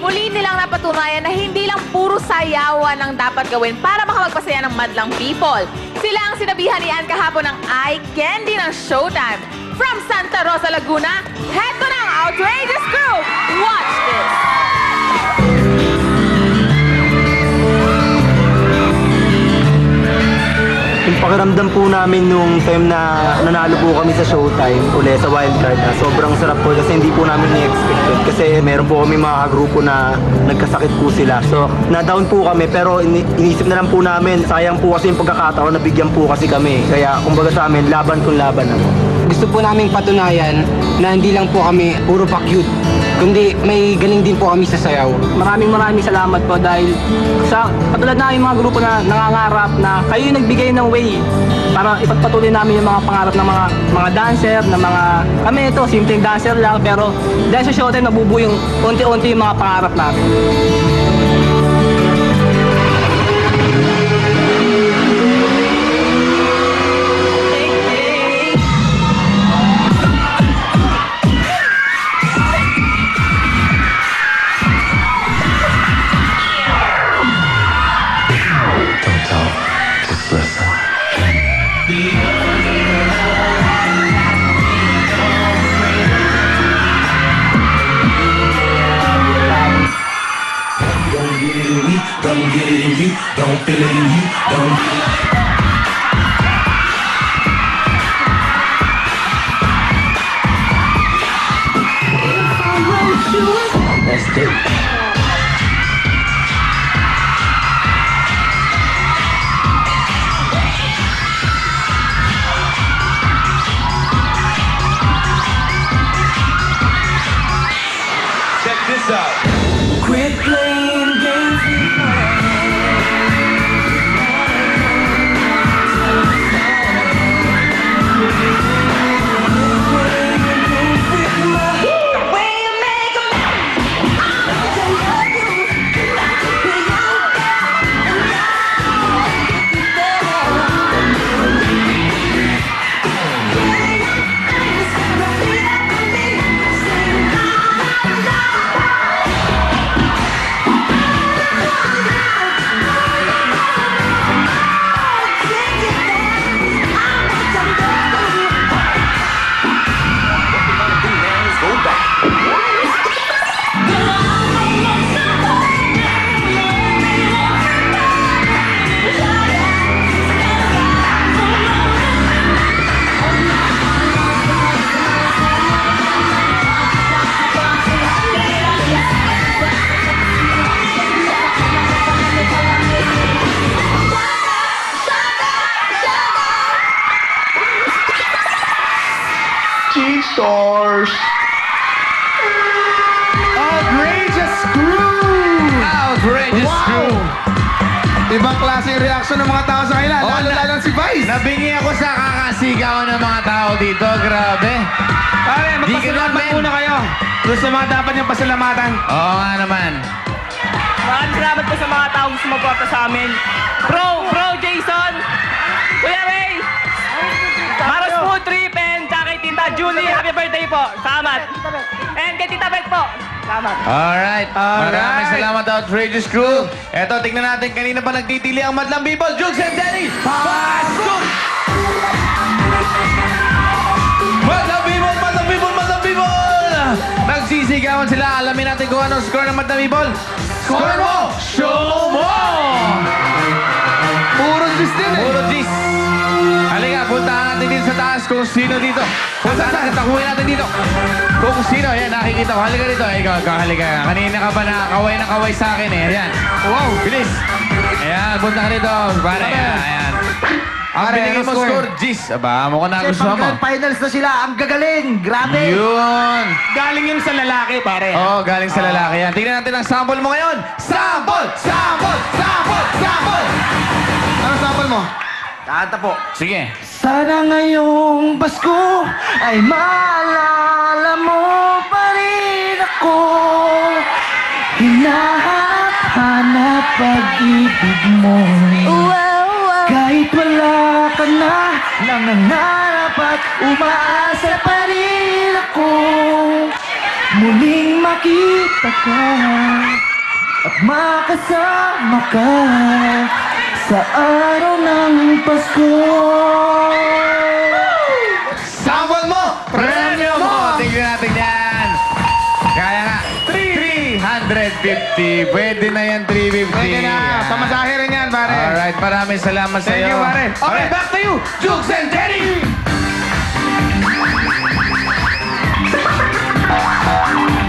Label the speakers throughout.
Speaker 1: Muli nilang napatunayan na hindi lang puro sayawan ang dapat gawin para makapagpasaya ng madlang people. Sila ang sinabihan ni Ann kahapon ng eye candy ng Showtime. From Santa Rosa, Laguna, heto na ang Outrageous Crew! Watch this!
Speaker 2: Yung pakiramdam po namin nung time na nanalo po kami sa Showtime uli sa Wildcard, sobrang sarap po kasi hindi po namin ni-expect yun. Kasi meron po kami mga kagrupo na nagkasakit po sila. So, na-down po kami pero inisip na lang po namin, sayang po kasi yung pagkakataon na bigyan po kasi kami. Kaya kumbaga sa amin, laban kung laban na po.
Speaker 3: Gusto po naming patunayan na hindi lang po kami puro pa-cute, kundi may galing din po kami sa sayaw.
Speaker 4: Maraming salamat po dahil sa katulad na yung mga grupo na nangangarap na kayo yung nagbigay ng way para ipagpatuloy namin yung mga pangarap ng mga dancer, na mga kami ito, simpleng dancer lang pero dahil sa Showtime nabubuo yung unti-unti yung mga pangarap namin.
Speaker 5: Don't get it in you, don't feel it in you, don't. Let's do it. Check this out. Quit playing games with
Speaker 6: Stars. Outrageous Crew!
Speaker 7: Outrageous Crew!
Speaker 6: Ibang klase yung reaction ng mga tao sa kanila, lalo si Vice.
Speaker 7: Nabingi ako sa kakasigawan ng mga tao dito. Grabe.
Speaker 4: Pare, magpasalamat muna kayo. Doon sa mga dapat niyang pasalamatan.
Speaker 7: Oo nga naman.
Speaker 4: Maraming salamat po sa mga tao gusto magporta sa amin. Bro Jason, Kuya Ray, Maros Food Trip, and kay Tita Julie, happy birthday po. Salamat. And kay Tita Beth po. Salamat.
Speaker 7: Alright. Maraming salamat, Outrageous Crew. Eto, tignan natin kanina pa nagtitili ang madlang people. Jules and Denny, pasok! Madlang people! Nagsisigawan sila. Alamin natin kung anong score ng madlang people. Score mo! Show mo!
Speaker 6: Puro gis din eh.
Speaker 7: Puro G's. Halika, puntahan natin dito sa taas kung sino dito. Puntahan natin, takuhin natin dito. Kung sino, yan, nakikita ko. Halika dito. Ikaw, halika. Kanina ka pa na kaway sa akin eh. Ayan. Wow, bilis. Ayan, punta ka dito. Pare, ayan. Ang binigay mo score, G's. Aba, mukhang nagustuhan mo.
Speaker 2: Finals na sila, ang gagaling, grabe!
Speaker 7: Yun.
Speaker 4: Galing yun sa lalaki, pare.
Speaker 7: Oo, galing sa lalaki yan. Tingnan natin ang sample mo ngayon. Sample!
Speaker 6: Ano sample mo?
Speaker 2: Kanta po.
Speaker 7: Sige.
Speaker 2: Sana ngayong Pasko ay maalala mo pa rin ako. Hinahanap pag-ibig mo. Kahit wala ka na, nangangarap at umaasa pa rin ako.
Speaker 5: muling makita ka at makasama ka sa araw ng Pasko.
Speaker 6: Sample mo!
Speaker 7: Premyo mo! Tingnan natin yan. Kaya nga, 350. Pwede na yan, 350.
Speaker 6: Pwede na. Pamasahe rin yan, pare.
Speaker 7: Alright, maraming salamat sa
Speaker 6: Thank
Speaker 7: iyo.
Speaker 6: you, pare. Okay, back to you, Jukes and Jenny!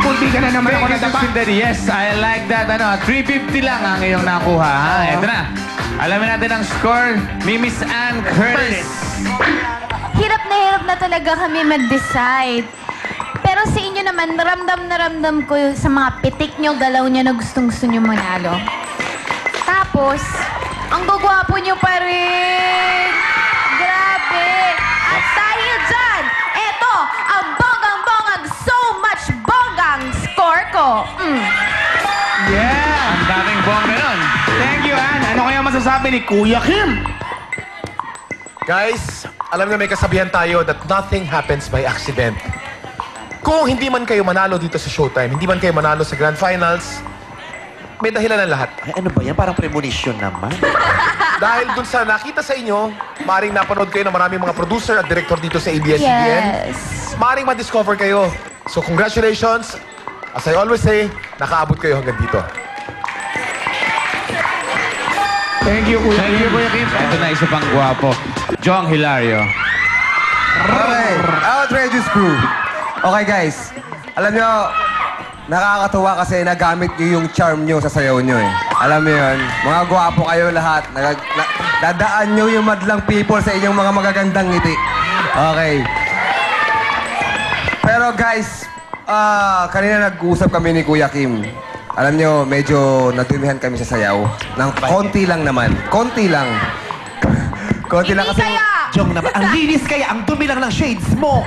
Speaker 6: Kunti ka na naman ako nadapa.
Speaker 7: Yes, I like that. 350 lang ang iyong nakuha. Ha? Ito na. Alamin natin ang score ni Miss Ann Curtis.
Speaker 8: Hirap na talaga kami mag-decide. Pero sa inyo naman, ramdam na ramdam ko sa mga pitik nyo, galaw nyo na gustong-gusto nyo manalo. Tapos, ang gugwapo nyo pa rin. Grabe. At dahil dyan, eto, ang bonggang-bonggang so much bonggang score ko.
Speaker 6: Yeah!
Speaker 7: Ang daming bongga nun.
Speaker 6: Thank you, Ann. Ano kaya masasabi ni Kuya Kim?
Speaker 9: Guys, alam niyo may kasabihan tayo that nothing happens by accident. Kung hindi man kayo manalo dito sa Showtime, hindi man kayo manalo sa Grand Finals, may dahilan ng lahat.
Speaker 10: Ay, ano ba yan? Parang premonition naman.
Speaker 9: Dahil dun sa nakita sa inyo, maaaring napanood kayo ng maraming mga producer at director dito sa ABS-CBN.
Speaker 8: Yes.
Speaker 9: Maaaring ma-discover kayo. So congratulations. As I always say, nakaabot kayo hanggang dito.
Speaker 6: Thank you, Kuya
Speaker 7: Thank you, Kuya Kim. Ito na isa pang gwapo. Jong Hilario.
Speaker 3: Okay, Outrageous Crew. Okay guys, alam nyo, nakakatuwa kasi nagamit nyo yung charm nyo sa sayaw nyo eh. Alam mo yun, mga gwapo kayo lahat. Dadaan nyo yung madlang people sa inyong mga magagandang ngiti. Okay. Pero guys, kanina nag-usap kami ni Kuya Kim. Alam nyo, medyo nadumihan kami sa sayaw. Nang konti lang naman. Konti lang. Konti lang
Speaker 8: Hindi
Speaker 3: kasi...
Speaker 8: kaya.
Speaker 10: Jong naman, ang linis kaya, ang dumi lang ng shades mo.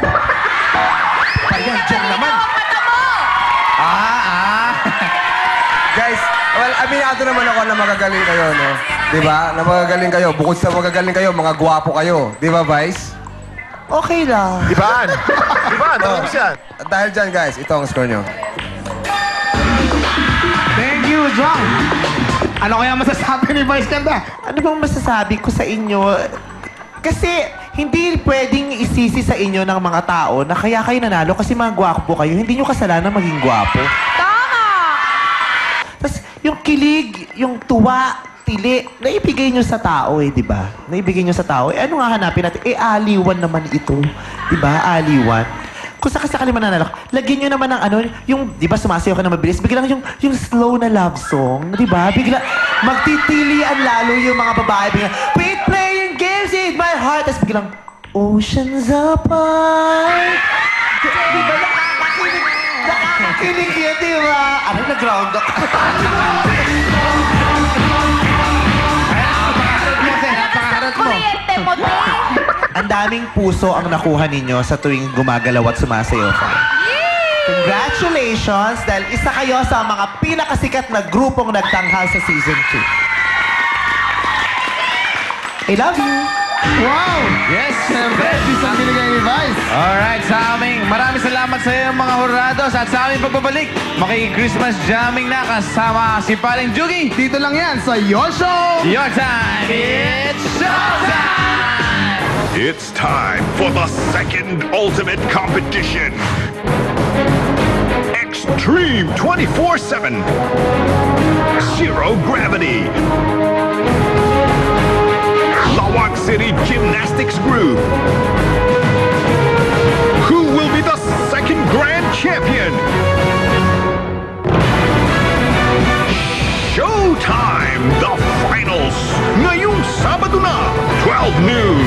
Speaker 10: Ayan, Jong naman.
Speaker 3: Guys, well, aminado naman ako na magagaling kayo, no? Di ba? Na magagaling kayo. Bukod sa magagaling kayo, mga gwapo kayo. Di ba, Vice?
Speaker 10: Okay lang.
Speaker 9: Di ba, Ann? Di ba, Ann? Talagang siya.
Speaker 3: At dahil dyan, guys, ito ang score nyo.
Speaker 6: Thank you, John. Ano kaya masasabi ni Vice Ganda?
Speaker 10: Ano bang masasabi ko sa inyo? Kasi hindi pwedeng isisi sa inyo ng mga tao na kaya kayo nanalo kasi mga gwapo kayo. Hindi nyo kasalanan maging gwapo.
Speaker 8: Tama!
Speaker 10: Tapos yung kilig, yung tuwa, tili, naibigay nyo sa tao eh, di ba? Naibigay nyo sa tao. Eh, ano nga hanapin natin? Eh, aliwan naman ito. Di ba? Aliwan. Kung sakasakali mananalo, lagyan nyo naman ng ano, yung, di ba, sumasayaw ka na mabilis, biglang yung slow na love song, di ba? Bigla, magtitilian lalo yung mga babae, biglang, quit playing games in my heart, tapos biglang, oceans apart. Di ba, nakakakilig yun, di ba? Ano, nag-ground ako.
Speaker 8: Kuryente mo, te.
Speaker 10: Ang daming puso ang nakuha ninyo sa tuwing gumagalaw at sumasayaw kayo. Congratulations dahil isa kayo sa mga pinakasikat na grupong nagtanghal sa Season 2. I love you!
Speaker 6: Wow!
Speaker 7: Yes, siyempre.
Speaker 6: Isang binigay ni Vice.
Speaker 7: Alright, sa aming maraming salamat sa iyo mga hurados at sa aming pagbabalik. Maki-Christmas jamming na kasama si Paring Jugi.
Speaker 6: Dito lang yan sa Yosho!
Speaker 7: Your time! It's showtime!
Speaker 11: It's time for the second ultimate competition. Extreme 24/7. Zero Gravity. Lawak City Gymnastics Group. Who will be the second grand champion? Showtime! The finals! Ngayong Sabado na, 12 noon.